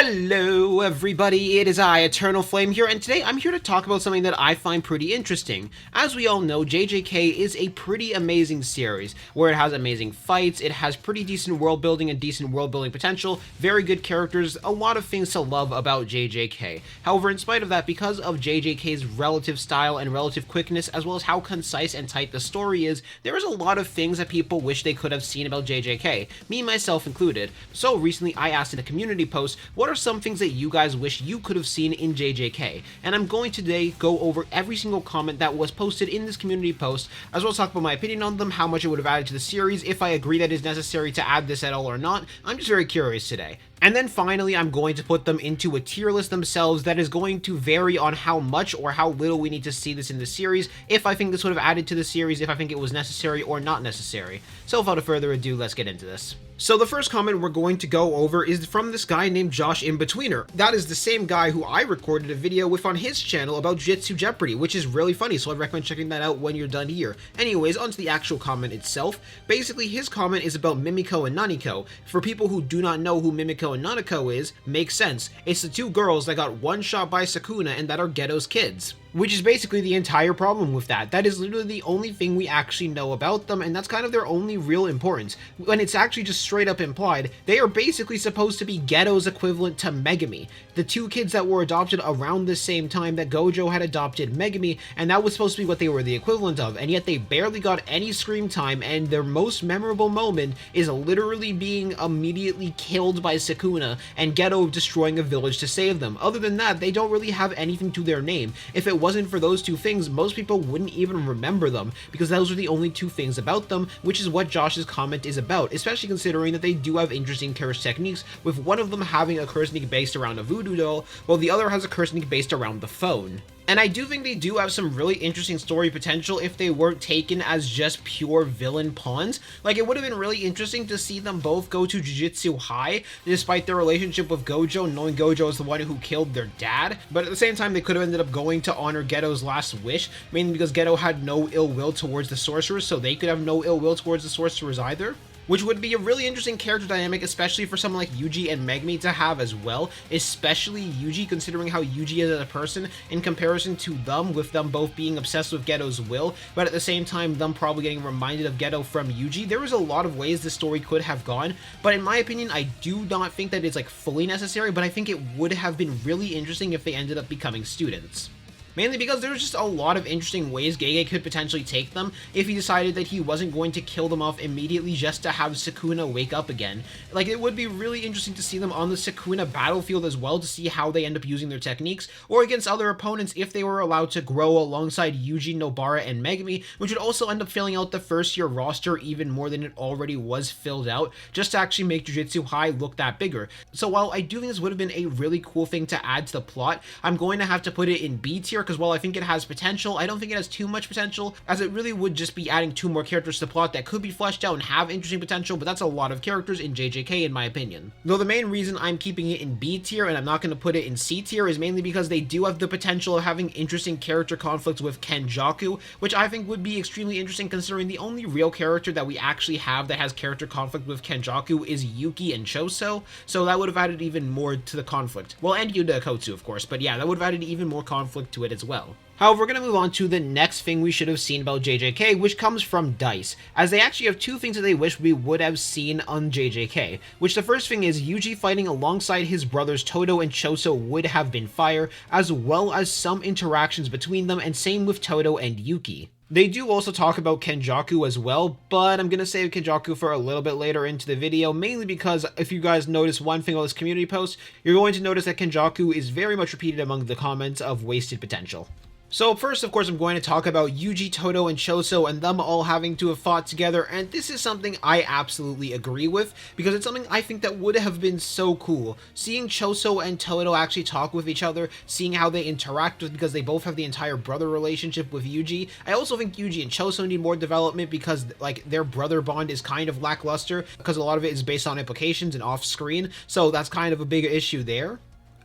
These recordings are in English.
Hello everybody, it is I, Eternal Flame here, and today I'm here to talk about something that I find pretty interesting. As we all know, JJK is a pretty amazing series, where it has amazing fights, it has pretty decent world building and decent world building potential, very good characters, a lot of things to love about JJK. However, in spite of that, because of JJK's relative style and relative quickness, as well as how concise and tight the story is, there is a lot of things that people wish they could have seen about JJK, me myself included. So recently I asked in a community post, what are some things that you guys wish you could have seen in JJK? And I'm going to today go over every single comment that was posted in this community post, as well as talk about my opinion on them, how much it would have added to the series, if I agree that it's necessary to add this at all or not. I'm just very curious today. And then finally, I'm going to put them into a tier list themselves that is going to vary on how much or how little we need to see this in the series, if I think this would have added to the series, if I think it was necessary or not necessary. So without further ado, let's get into this. So the first comment we're going to go over is from this guy named Josh Inbetweener. That is the same guy who I recorded a video with on his channel about Jujutsu Jeopardy, which is really funny, so I recommend checking that out when you're done here. Anyways, onto the actual comment itself. Basically, his comment is about Mimiko and Nanako. For people who do not know who Mimiko and Nanako is, makes sense. It's the two girls that got one shot by Sukuna and that are Geto's kids. Which is basically the entire problem with that. That is literally the only thing we actually know about them, and that's kind of their only real importance. When it's actually just straight up implied, they are basically supposed to be Geto's equivalent to Megami. The two kids that were adopted around the same time that Gojo had adopted Megami, and that was supposed to be what they were the equivalent of, and yet they barely got any screen time, and their most memorable moment is literally being immediately killed by Sukuna, and Geto destroying a village to save them. Other than that, they don't really have anything to their name. If it wasn't for those two things, most people wouldn't even remember them, because those are the only two things about them, which is what Josh's comment is about, especially considering that they do have interesting curse techniques, with one of them having a curse technique based around a voodoo doll, while the other has a curse technique based around the phone. And I do think they do have some really interesting story potential if they weren't taken as just pure villain pawns. Like, it would have been really interesting to see them both go to Jujutsu High, despite their relationship with Gojo, knowing Gojo is the one who killed their dad. But at the same time, they could have ended up going to honor Geto's last wish, mainly because Geto had no ill will towards the sorcerers, so they could have no ill will towards the sorcerers either. Which would be a really interesting character dynamic, especially for someone like Yuji and Megami to have as well, especially Yuji, considering how Yuji is as a person in comparison to them, with them both being obsessed with Geto's will, but at the same time them probably getting reminded of Geto from Yuji. There was a lot of ways this story could have gone, but in my opinion, I do not think that it's like fully necessary, but I think it would have been really interesting if they ended up becoming students. Mainly because there's just a lot of interesting ways Gege could potentially take them if he decided that he wasn't going to kill them off immediately just to have Sukuna wake up again. Like, it would be really interesting to see them on the Sukuna battlefield as well, to see how they end up using their techniques, or against other opponents if they were allowed to grow alongside Yuji, Nobara, and Megami, which would also end up filling out the first year roster even more than it already was filled out, just to actually make Jujutsu High look that bigger. So while I do think this would have been a really cool thing to add to the plot, I'm going to have to put it in B tier, because while I think it has potential, I don't think it has too much potential, as it really would just be adding two more characters to the plot that could be fleshed out and have interesting potential, but that's a lot of characters in JJK in my opinion. Though the main reason I'm keeping it in B tier and I'm not going to put it in C tier is mainly because they do have the potential of having interesting character conflicts with Kenjaku, which I think would be extremely interesting considering the only real character that we actually have that has character conflict with Kenjaku is Yuki and Choso, so that would have added even more to the conflict. Well, and Yuda Kotsu, of course, but yeah, that would have added even more conflict to it as well. However, we're going to move on to the next thing we should have seen about JJK, which comes from DICE, as they actually have two things that they wish we would have seen on JJK, which the first thing is Yuji fighting alongside his brothers Todo and Choso would have been fire, as well as some interactions between them, and same with Todo and Yuki. They do also talk about Kenjaku as well, but I'm going to save Kenjaku for a little bit later into the video, mainly because if you guys notice one thing on this community post, you're going to notice that Kenjaku is very much repeated among the comments of wasted potential. So first, of course, I'm going to talk about Yuji, Todo, and Choso and them all having to have fought together, and this is something I absolutely agree with, because it's something I think that would have been so cool. Seeing Choso and Todo actually talk with each other, seeing how they interact with, because they both have the entire brother relationship with Yuji. I also think Yuji and Choso need more development because, like, their brother bond is kind of lackluster, because a lot of it is based on implications and off-screen, so that's kind of a big issue there.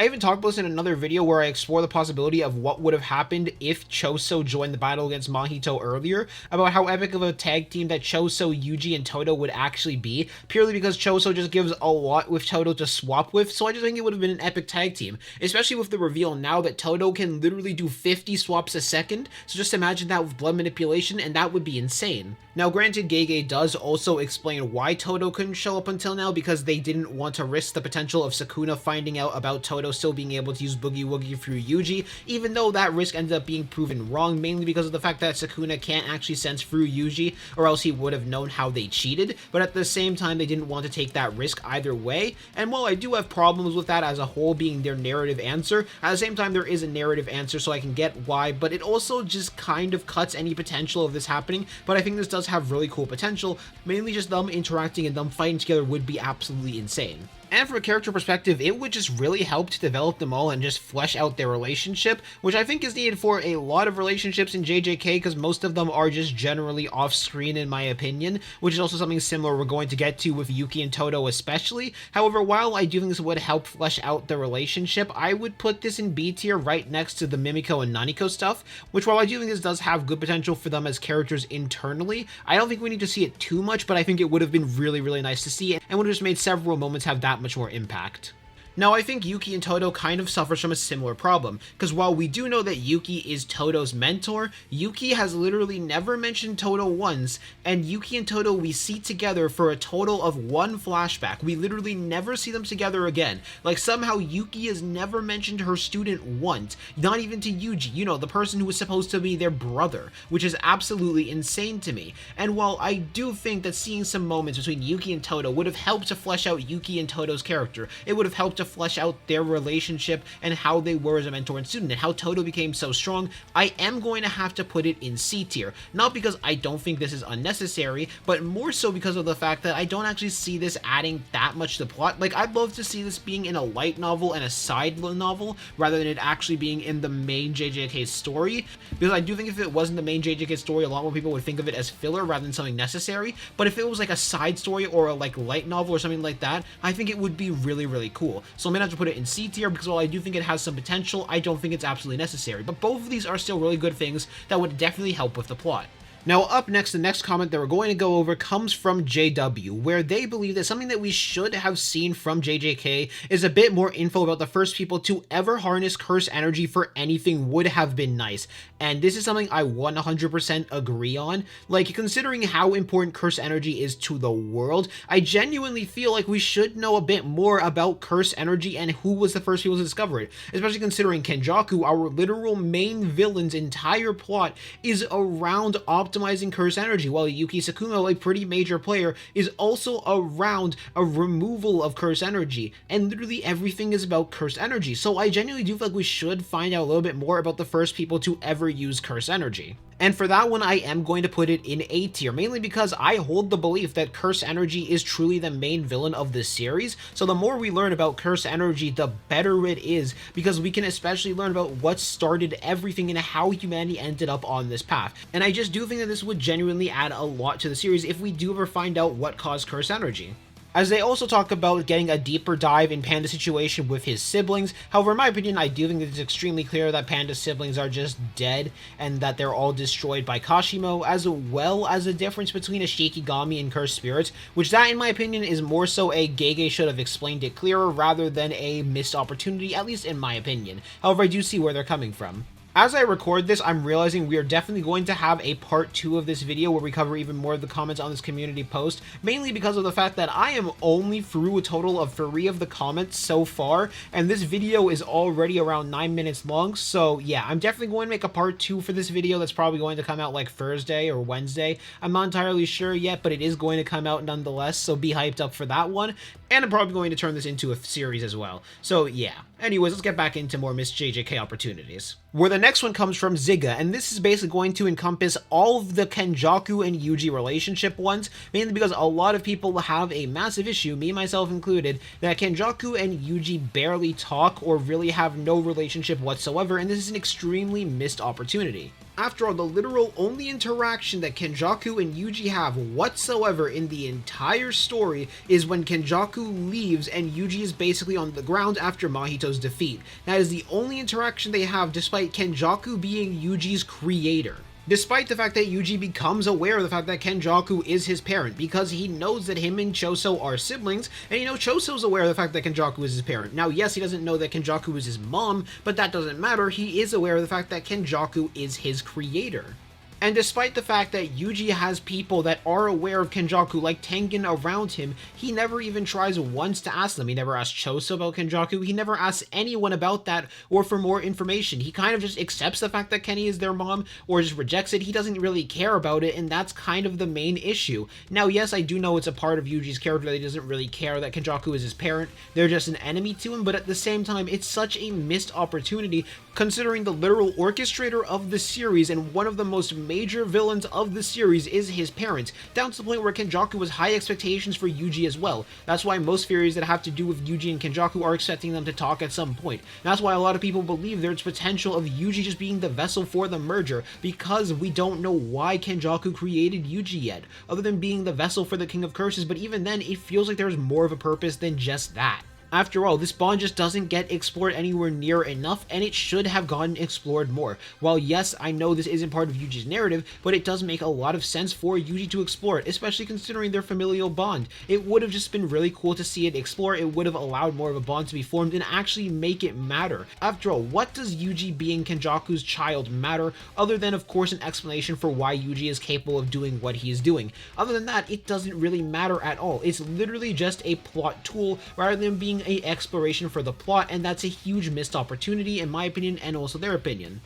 I even talked about this in another video where I explore the possibility of what would have happened if Choso joined the battle against Mahito earlier, about how epic of a tag team that Choso, Yuji, and Todo would actually be, purely because Choso just gives a lot with Todo to swap with, so I just think it would have been an epic tag team, especially with the reveal now that Todo can literally do 50 swaps a second, so just imagine that with blood manipulation, and that would be insane. Now granted, Gege does also explain why Todo couldn't show up until now, because they didn't want to risk the potential of Sukuna finding out about Todo still being able to use Boogie Woogie through Yuji, even though that risk ended up being proven wrong, mainly because of the fact that Sukuna can't actually sense through Yuji, or else he would have known how they cheated, but at the same time they didn't want to take that risk either way, and while I do have problems with that as a whole being their narrative answer, at the same time there is a narrative answer, so I can get why, but it also just kind of cuts any potential of this happening, but I think this does have really cool potential, mainly just them interacting and them fighting together would be absolutely insane. And from a character perspective, it would just really help to develop them all and just flesh out their relationship, which I think is needed for a lot of relationships in JJK, because most of them are just generally off-screen in my opinion, which is also something similar we're going to get to with Yuki and Todo especially. However, while I do think this would help flesh out the relationship, I would put this in B tier right next to the Mimiko and Nanako stuff, which while I do think this does have good potential for them as characters internally, I don't think we need to see it too much, but I think it would have been really, really nice to see, and would have just made several moments have that much more impact. Now, I think Yuki and Todo kind of suffers from a similar problem, because while we do know that Yuki is Todo's mentor, Yuki has literally never mentioned Todo once, and Yuki and Todo we see together for a total of one flashback. We literally never see them together again. Like, somehow Yuki has never mentioned her student once, not even to Yuji, you know, the person who was supposed to be their brother, which is absolutely insane to me. And while I do think that seeing some moments between Yuki and Todo would have helped to flesh out Yuki and Todo's character, it would have helped to flesh out their relationship and how they were as a mentor and student and how Todo became so strong, I am going to have to put it in C tier. Not because I don't think this is unnecessary, but more so because of the fact that I don't actually see this adding that much to the plot. Like, I'd love to see this being in a light novel and a side novel, rather than it actually being in the main JJK story, because I do think if it wasn't the main JJK story, a lot more people would think of it as filler rather than something necessary, but if it was like a side story or a like light novel or something like that, I think it would be really, really cool. So I'm gonna have to put it in C tier, because while I do think it has some potential, I don't think it's absolutely necessary, but both of these are still really good things that would definitely help with the plot. Now up next, the next comment that we're going to go over comes from JW, where they believe that something that we should have seen from JJK is a bit more info about the first people to ever harness curse energy for anything would have been nice, and this is something I 100% agree on. Like, considering how important curse energy is to the world, I genuinely feel like we should know a bit more about curse energy and who was the first people to discover it, especially considering Kenjaku, our literal main villain's entire plot, is around optimizing curse energy, while Yuki Sukuna, a pretty major player, is also around a removal of curse energy, and literally everything is about curse energy. So I genuinely do feel like we should find out a little bit more about the first people to ever use curse energy. And for that one, I am going to put it in A tier, mainly because I hold the belief that curse energy is truly the main villain of this series, so the more we learn about curse energy, the better it is, because we can especially learn about what started everything and how humanity ended up on this path. And I just do think that this would genuinely add a lot to the series if we do ever find out what caused curse energy. As they also talk about getting a deeper dive in Panda's situation with his siblings. However, in my opinion, I do think it's extremely clear that Panda's siblings are just dead and that they're all destroyed by Kashimo, as well as the difference between a Shikigami and Cursed Spirits, which that, in my opinion, is more so a Gege should have explained it clearer rather than a missed opportunity, at least in my opinion. However, I do see where they're coming from. As I record this, I'm realizing we are definitely going to have a part 2 of this video where we cover even more of the comments on this community post, mainly because of the fact that I am only through a total of 3 of the comments so far, and this video is already around 9 minutes long, so yeah, I'm definitely going to make a part 2 for this video that's probably going to come out like Thursday or Wednesday. I'm not entirely sure yet, but it is going to come out nonetheless, so be hyped up for that one, and I'm probably going to turn this into a series as well. So yeah, anyways, let's get back into more Missed JJK Opportunities, where the next one comes from Ziga, and this is basically going to encompass all of the Kenjaku and Yuji relationship ones, mainly because a lot of people have a massive issue, me myself included, that Kenjaku and Yuji barely talk or really have no relationship whatsoever, and this is an extremely missed opportunity. After all, the literal only interaction that Kenjaku and Yuji have whatsoever in the entire story is when Kenjaku leaves and Yuji is basically on the ground after Mahito's defeat. That is the only interaction they have, despite Kenjaku being Yuji's creator. Despite the fact that Yuji becomes aware of the fact that Kenjaku is his parent, because he knows that him and Choso are siblings, and Choso's aware of the fact that Kenjaku is his parent. Now, yes, he doesn't know that Kenjaku is his mom, but that doesn't matter. He is aware of the fact that Kenjaku is his creator. And despite the fact that Yuji has people that are aware of Kenjaku, like Tengen, around him, he never even tries once to ask them. He never asks Choso about Kenjaku, he never asks anyone about that or for more information. He kind of just accepts the fact that Kenny is their mom, or just rejects it. He doesn't really care about it, and that's kind of the main issue. Now, yes, I do know it's a part of Yuji's character that he doesn't really care that Kenjaku is his parent. They're just an enemy to him, but at the same time, it's such a missed opportunity, considering the literal orchestrator of the series and one of the most major villains of the series is his parents, down to the point where Kenjaku has high expectations for Yuji as well. That's why most theories that have to do with Yuji and Kenjaku are expecting them to talk at some point. That's why a lot of people believe there's potential of Yuji just being the vessel for the merger, because we don't know why Kenjaku created Yuji yet, other than being the vessel for the King of Curses, but even then, it feels like there's more of a purpose than just that. After all, this bond just doesn't get explored anywhere near enough, and it should have gotten explored more. While yes, I know this isn't part of Yuji's narrative, but it does make a lot of sense for Yuji to explore it, especially considering their familial bond. It would have just been really cool to see it explore. It would have allowed more of a bond to be formed and actually make it matter. After all, what does Yuji being Kenjaku's child matter, other than of course an explanation for why Yuji is capable of doing what he is doing? Other than that, it doesn't really matter at all. It's literally just a plot tool rather than being a exploration for the plot, and that's a huge missed opportunity in my opinion and also their opinion.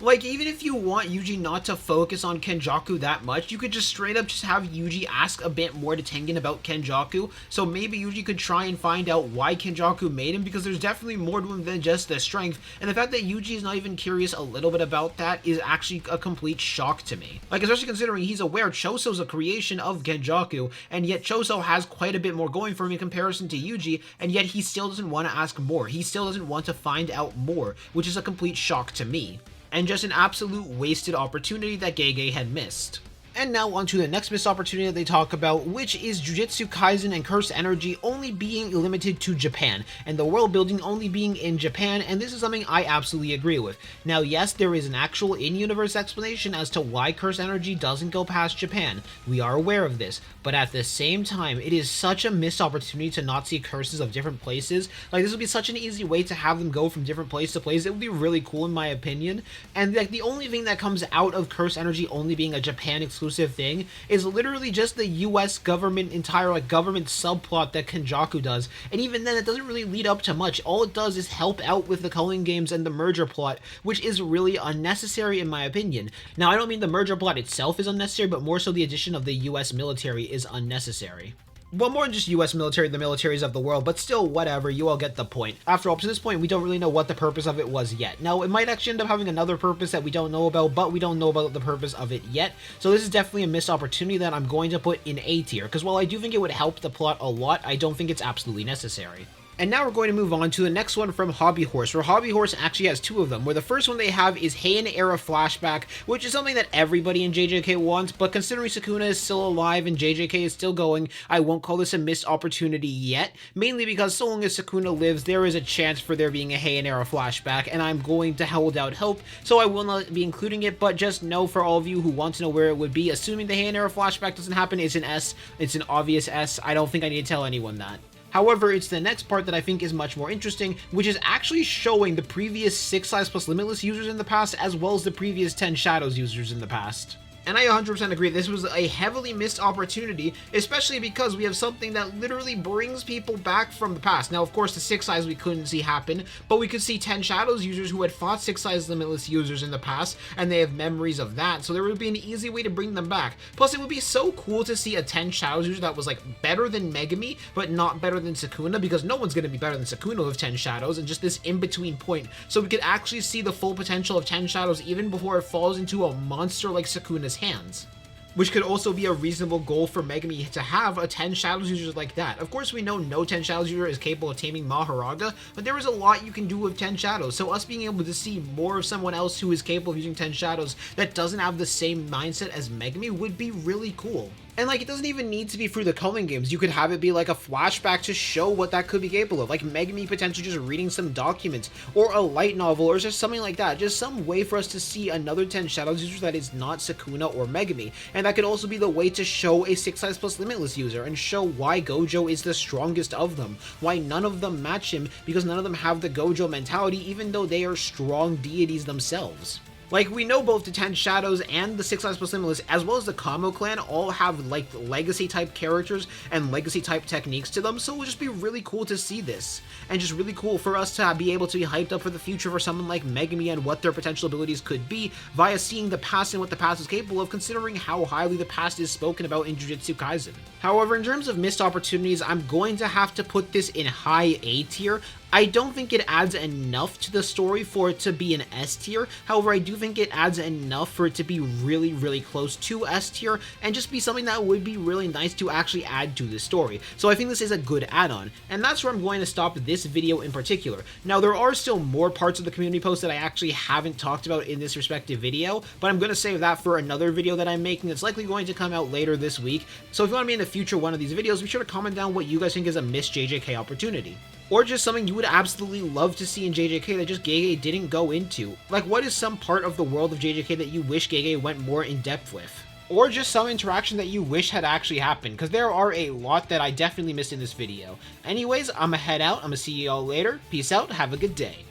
Like, even if you want Yuji not to focus on Kenjaku that much, you could just straight up just have Yuji ask a bit more to Tengen about Kenjaku, so maybe Yuji could try and find out why Kenjaku made him, because there's definitely more to him than just the strength, and the fact that Yuji is not even curious a little bit about that is actually a complete shock to me. Like, especially considering he's aware Choso's a creation of Kenjaku, and yet Choso has quite a bit more going for him in comparison to Yuji, and yet he still doesn't want to ask more. He still doesn't want to find out more, which is a complete shock to me, and just an absolute wasted opportunity that Gege had missed. And now on to the next missed opportunity that they talk about, which is Jujutsu Kaisen and Cursed Energy only being limited to Japan, and the world building only being in Japan, and this is something I absolutely agree with. Now yes, there is an actual in-universe explanation as to why Cursed Energy doesn't go past Japan. We are aware of this, but at the same time, it is such a missed opportunity to not see curses of different places. Like, this would be such an easy way to have them go from different place to place. It would be really cool in my opinion, and like the only thing that comes out of Cursed Energy only being a Japan exclusive thing is literally just the US government entire government subplot that Kenjaku does, and even then it doesn't really lead up to much. All it does is help out with the culling games and the merger plot, which is really unnecessary in my opinion. Now I don't mean the merger plot itself is unnecessary, but more so the addition of the US military is unnecessary. Well, more than just US military, the militaries of the world, but still, whatever, you all get the point. After all, up to this point, we don't really know what the purpose of it was yet. Now, it might actually end up having another purpose that we don't know about, but we don't know about the purpose of it yet. So this is definitely a missed opportunity that I'm going to put in A tier, because while I do think it would help the plot a lot, I don't think it's absolutely necessary. And now we're going to move on to the next one from Hobby Horse, where Hobby Horse actually has two of them, where the first one they have is Heian era flashback, which is something that everybody in JJK wants, but considering Sukuna is still alive and JJK is still going, I won't call this a missed opportunity yet, mainly because so long as Sukuna lives, there is a chance for there being a Heian era flashback, and I'm going to hold out hope, so I will not be including it, but just know for all of you who want to know where it would be, assuming the Heian era flashback doesn't happen, it's an S, it's an obvious S, I don't think I need to tell anyone that. However, it's the next part that I think is much more interesting, which is actually showing the previous 6 Eyes plus Limitless users in the past, as well as the previous 10 Shadows users in the past. And I 100% agree, this was a heavily missed opportunity, especially because we have something that literally brings people back from the past. Now, of course, the 6 Eyes we couldn't see happen, but we could see 10 Shadows users who had fought 6 Eyes Limitless users in the past, and they have memories of that, so there would be an easy way to bring them back. Plus, it would be so cool to see a 10 Shadows user that was, like, better than Megumi, but not better than Sukuna, because no one's going to be better than Sukuna with 10 Shadows, and just this in-between point, so we could actually see the full potential of 10 Shadows even before it falls into a monster like Sukuna's hands. which could also be a reasonable goal for Megami to have a 10 Shadows user like that. Of course, we know no 10 Shadows user is capable of taming Maharaga, but there is a lot you can do with 10 Shadows, so us being able to see more of someone else who is capable of using 10 Shadows that doesn't have the same mindset as Megami would be really cool. And like, it doesn't even need to be through the culling games. You could have it be like a flashback to show what that could be capable of, like Megami potentially just reading some documents, or a light novel, or just something like that. Just some way for us to see another 10 Shadows user that is not Sukuna or Megami. And that could also be the way to show a 6 size plus limitless user, and show why Gojo is the strongest of them, why none of them match him, because none of them have the Gojo mentality, even though they are strong deities themselves. Like, we know both the 10 Shadows and the 6 Size Plus Limitless, as well as the Kamo clan, all have, like, legacy-type characters and legacy-type techniques to them, so it would just be really cool to see this. And just really cool for us to be able to be hyped up for the future for someone like Megami and what their potential abilities could be, via seeing the past and what the past is capable of, considering how highly the past is spoken about in Jujutsu Kaisen. However, in terms of missed opportunities, I'm going to have to put this in high A tier. I don't think it adds enough to the story for it to be an S tier. However, I do think it adds enough for it to be really, really close to S tier, and just be something that would be really nice to actually add to the story. So I think this is a good add-on, and that's where I'm going to stop this video in particular. Now, there are still more parts of the community post that I actually haven't talked about in this respective video, but I'm going to save that for another video that I'm making that's likely going to come out later this week. So if you want to be in the future one of these videos, be sure to comment down what you guys think is a missed JJK opportunity. Or just something you would absolutely love to see in JJK that just Gege didn't go into. Like, what is some part of the world of JJK that you wish Gege went more in depth with? Or just some interaction that you wish had actually happened, because there are a lot that I definitely missed in this video. Anyways, I'm gonna head out, I'm gonna see you all later, peace out, have a good day.